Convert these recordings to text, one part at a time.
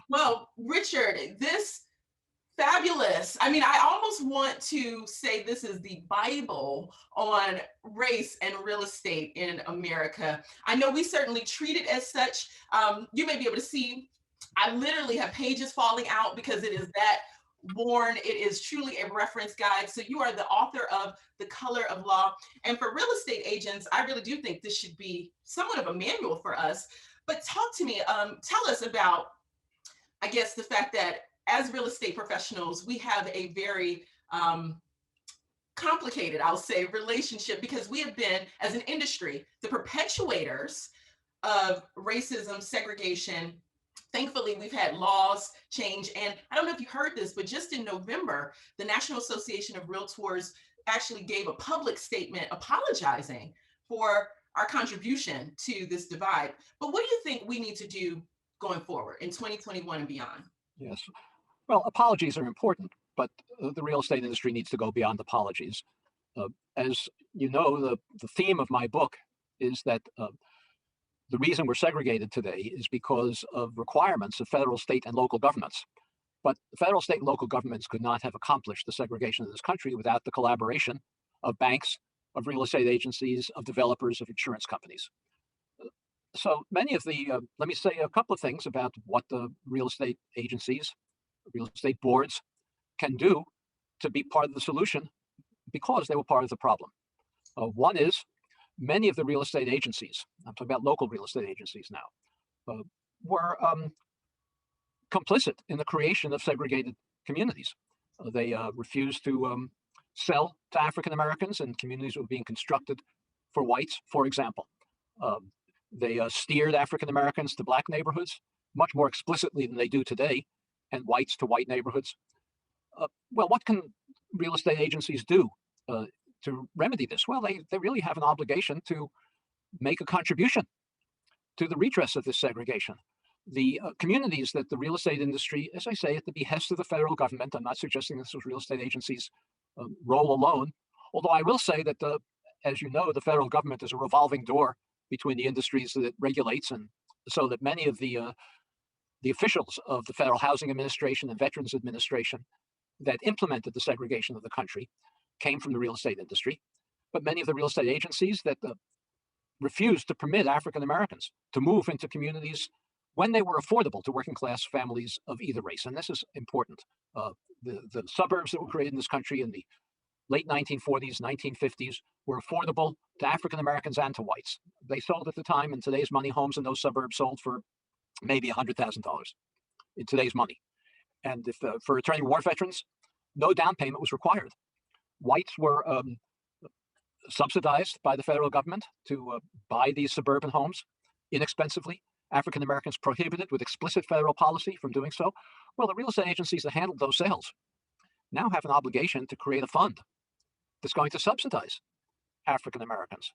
Well, Richard, this fabulous. I mean, I almost want to say this is the Bible on race and real estate in America. I know we certainly treat it as such. You may be able to see, I literally have pages falling out because it is that worn. It is truly a reference guide. So you are the author of The Color of Law. And for real estate agents, I really do think this should be somewhat of a manual for us. But talk to me, tell us about, I guess, the fact that as real estate professionals, we have a very complicated, I'll say, relationship because we have been, as an industry, the perpetuators of racism, segregation. Thankfully, we've had laws change. And I don't know if you heard this, but just in November, the National Association of Realtors actually gave a public statement apologizing for our contribution to this divide. But what do you think we need to do going forward in 2021 and beyond? Yes. Well, apologies are important, but the real estate industry needs to go beyond apologies. As you know, the theme of my book is that the reason we're segregated today is because of requirements of federal, state, and local governments. But the federal, state, and local governments could not have accomplished the segregation of this country without the collaboration of banks, of real estate agencies, of developers, of insurance companies. So many of the, let me say a couple of things about what the real estate agencies, real estate boards can do to be part of the solution because they were part of the problem. One is many of the real estate agencies, I'm talking about local real estate agencies now, were complicit in the creation of segregated communities. They refused to sell to African Americans in communities that were being constructed for whites, for example. They steered African Americans to black neighborhoods much more explicitly than they do today, and whites to white neighborhoods. Well, what can real estate agencies do to remedy this? Well, they really have an obligation to make a contribution to the redress of this segregation. The communities that the real estate industry, as I say, at the behest of the federal government, I'm not suggesting this was real estate agencies' role alone, although I will say that, as you know, the federal government is a revolving door between the industries that it regulates, and so that many of the officials of the Federal Housing Administration and Veterans Administration that implemented the segregation of the country came from the real estate industry. But many of the real estate agencies that refused to permit African Americans to move into communities when they were affordable to working class families of either race. And this is important. The suburbs that were created in this country in the late 1940s, 1950s were affordable to African Americans and to whites. They sold at the time, in today's money, homes in those suburbs sold for maybe $100,000 in today's money. And if for attorney war veterans, no down payment was required. Whites were subsidized by the federal government to buy these suburban homes inexpensively. African Americans prohibited with explicit federal policy from doing so. Well, the real estate agencies that handled those sales now have an obligation to create a fund that's going to subsidize African Americans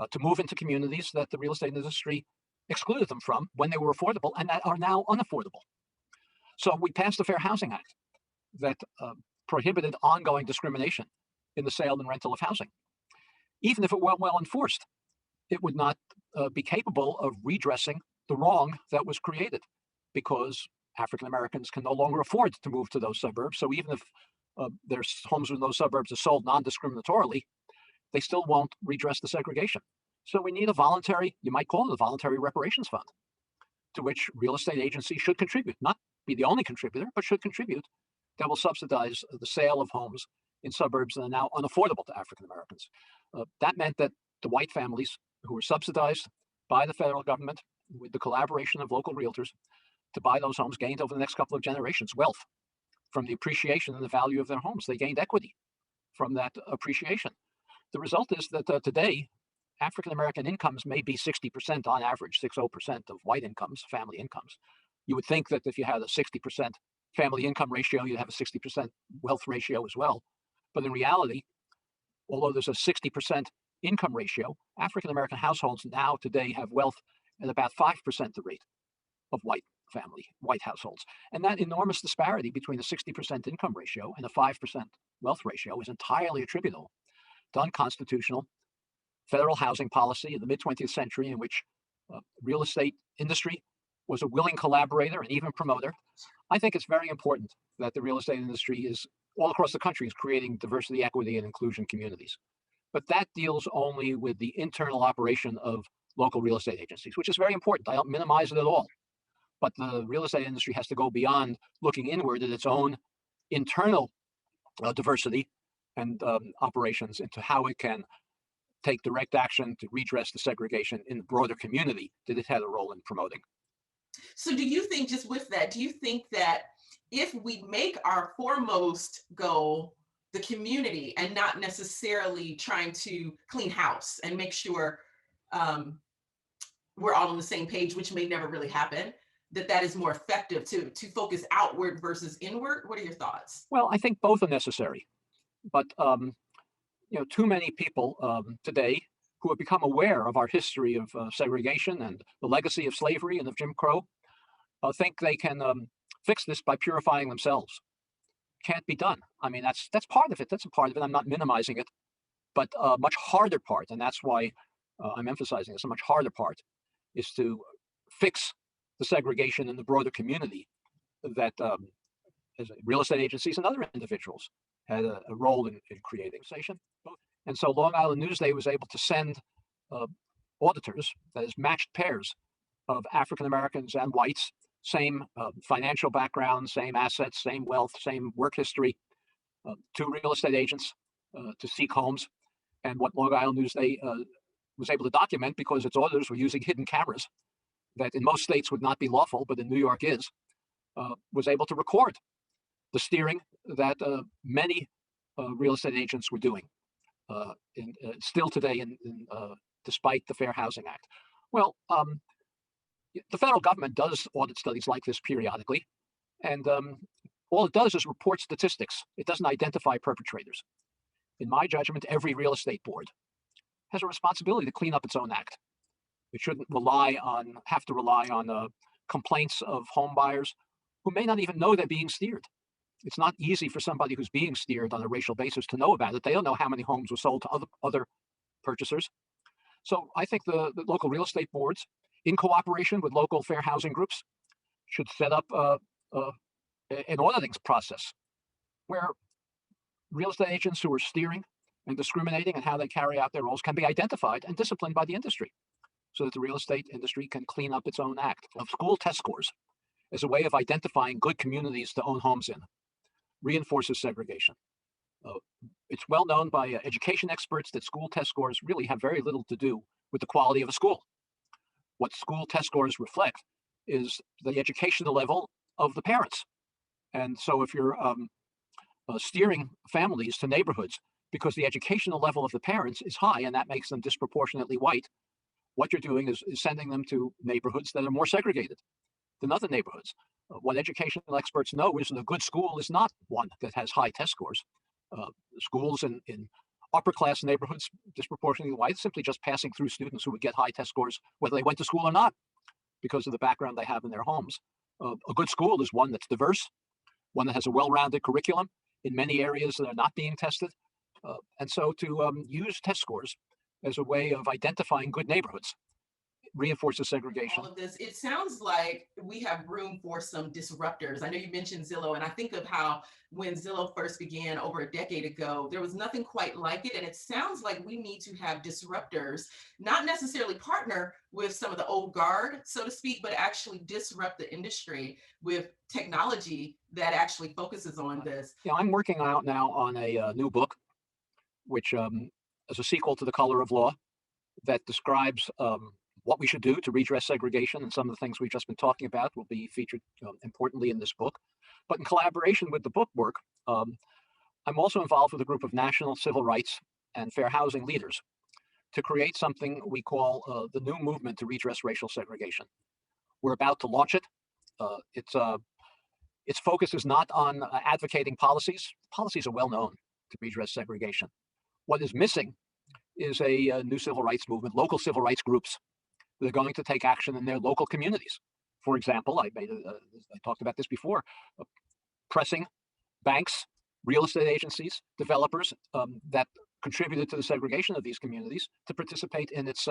to move into communities that the real estate industry excluded them from when they were affordable and that are now unaffordable. So we passed the Fair Housing Act that prohibited ongoing discrimination in the sale and rental of housing. Even if it were well enforced, it would not be capable of redressing the wrong that was created because African Americans can no longer afford to move to those suburbs. So even if their homes in those suburbs are sold non-discriminatorily, they still won't redress the segregation. So we need a voluntary, you might call it a voluntary reparations fund, to which real estate agencies should contribute, not be the only contributor, but should contribute, that will subsidize the sale of homes in suburbs that are now unaffordable to African Americans. That meant that the white families who were subsidized by the federal government with the collaboration of local realtors to buy those homes gained over the next couple of generations wealth from the appreciation and the value of their homes. They gained equity from that appreciation. The result is that today, African American incomes may be 60% on average, 60% of white incomes, family incomes. You would think that if you had a 60% family income ratio, you'd have a 60% wealth ratio as well. But in reality, although there's a 60% income ratio, African American households now today have wealth at about 5% the rate of white households. And that enormous disparity between a 60% income ratio and a 5% wealth ratio is entirely attributable to unconstitutional federal housing policy in the mid 20th century, in which real estate industry was a willing collaborator and even promoter. I think it's very important that the real estate industry is all across the country is creating diversity, equity, and inclusion communities. But that deals only with the internal operation of local real estate agencies, which is very important. I don't minimize it at all. But the real estate industry has to go beyond looking inward at its own internal diversity and operations into how it can take direct action to redress the segregation in the broader community that it had a role in promoting. So, do you think, just with that, do you think that if we make our foremost goal the community and not necessarily trying to clean house and make sure um, we're all on the same page, which may never really happen, that that is more effective to focus outward versus inward? What are your thoughts? Well, I think both are necessary, but too many people today who have become aware of our history of segregation and the legacy of slavery and of Jim Crow think they can fix this by purifying themselves. Can't be done. I mean, that's part of it. That's a part of it. I'm not minimizing it, but a much harder part, and that's why I'm emphasizing this. A much harder part is to fix the segregation in the broader community that as real estate agencies and other individuals had a role in creating. And so Long Island Newsday was able to send uh, auditors, that is, matched pairs of African Americans and whites, same financial background, same assets, same wealth, same work history, to real estate agents to seek homes. And what Long Island Newsday was able to document, because its auditors were using hidden cameras that in most states would not be lawful, but in New York is, was able to record the steering that many real estate agents were doing still today, despite the Fair Housing Act. Well, the federal government does audit studies like this periodically, and all it does is report statistics. It doesn't identify perpetrators. In my judgment, every real estate board has a responsibility to clean up its own act. It shouldn't have to rely on complaints of home buyers who may not even know they're being steered. It's not easy for somebody who's being steered on a racial basis to know about it. They don't know how many homes were sold to other purchasers. So I think the local real estate boards, in cooperation with local fair housing groups, should set up an auditing process where real estate agents who are steering and discriminating and how they carry out their roles can be identified and disciplined by the industry so that the real estate industry can clean up its own act. Of school test scores as a way of identifying good communities to own homes in reinforces segregation. Uh, it's well known by education experts that school test scores really have very little to do with the quality of a school. What school test scores reflect is the educational level of the parents. And so if you're steering families to neighborhoods because the educational level of the parents is high and that makes them disproportionately white, what you're doing is sending them to neighborhoods that are more segregated than other neighborhoods. What educational experts know is that a good school is not one that has high test scores. Uh, Schools in upper class neighborhoods, disproportionately white, simply just passing through students who would get high test scores whether they went to school or not because of the background they have in their homes. A good school is one that's diverse, one that has a well-rounded curriculum in many areas that are not being tested. And so to use test scores as a way of identifying good neighborhoods reinforces segregation. All of this, it sounds like we have room for some disruptors. I know you mentioned Zillow, and I think of how when Zillow first began over a decade ago, there was nothing quite like it. And it sounds like we need to have disruptors, not necessarily partner with some of the old guard, so to speak, but actually disrupt the industry with technology that actually focuses on this. I'm working out now on a new book, which is a sequel to The Color of Law, that describes what we should do to redress segregation, and some of the things we've just been talking about will be featured importantly in this book. But in collaboration with the book work, I'm also involved with a group of national civil rights and fair housing leaders to create something we call the New Movement to Redress Racial Segregation. We're about to launch it. Its focus is not on advocating policies. Policies are well known to redress segregation. What is missing is a new civil rights movement, local civil rights groups that are going to take action in their local communities. For example, I talked about this before, pressing banks, real estate agencies, developers that contributed to the segregation of these communities to participate in its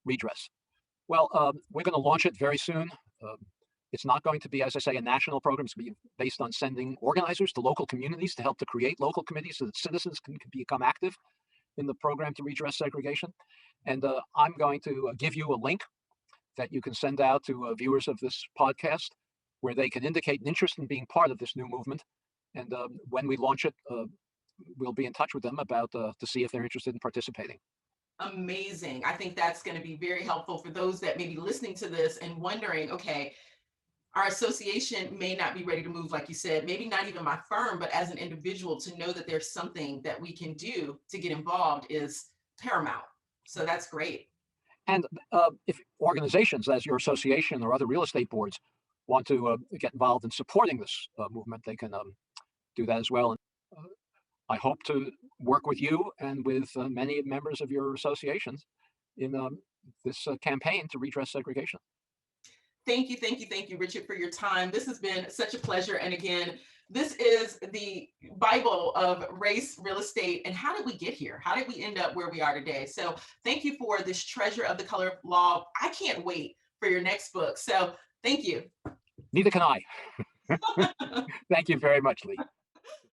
redress. Well, we're going to launch it very soon. It's not going to be, as I say, a national program. It's going to be based on sending organizers to local communities to help to create local committees so that citizens can become active in the program to redress segregation. And I'm going to give you a link that you can send out to viewers of this podcast where they can indicate an interest in being part of this new movement. And when we launch it, we'll be in touch with them about to see if they're interested in participating. Amazing. I think that's going to be very helpful for those that may be listening to this and wondering, okay, our association may not be ready to move, like you said, maybe not even my firm, but as an individual, to know that there's something that we can do to get involved is paramount. So that's great. And if organizations, as your association or other real estate boards, want to get involved in supporting this movement, they can do that as well. And I hope to work with you and with many members of your associations in this campaign to redress segregation. Thank you, thank you, thank you, Richard, for your time. This has been such a pleasure. And again, this is the Bible of race, real estate, and how did we get here? How did we end up where we are today? So thank you for this treasure of the color of law. I can't wait for your next book. So thank you. Neither can I. Thank you very much, Lee.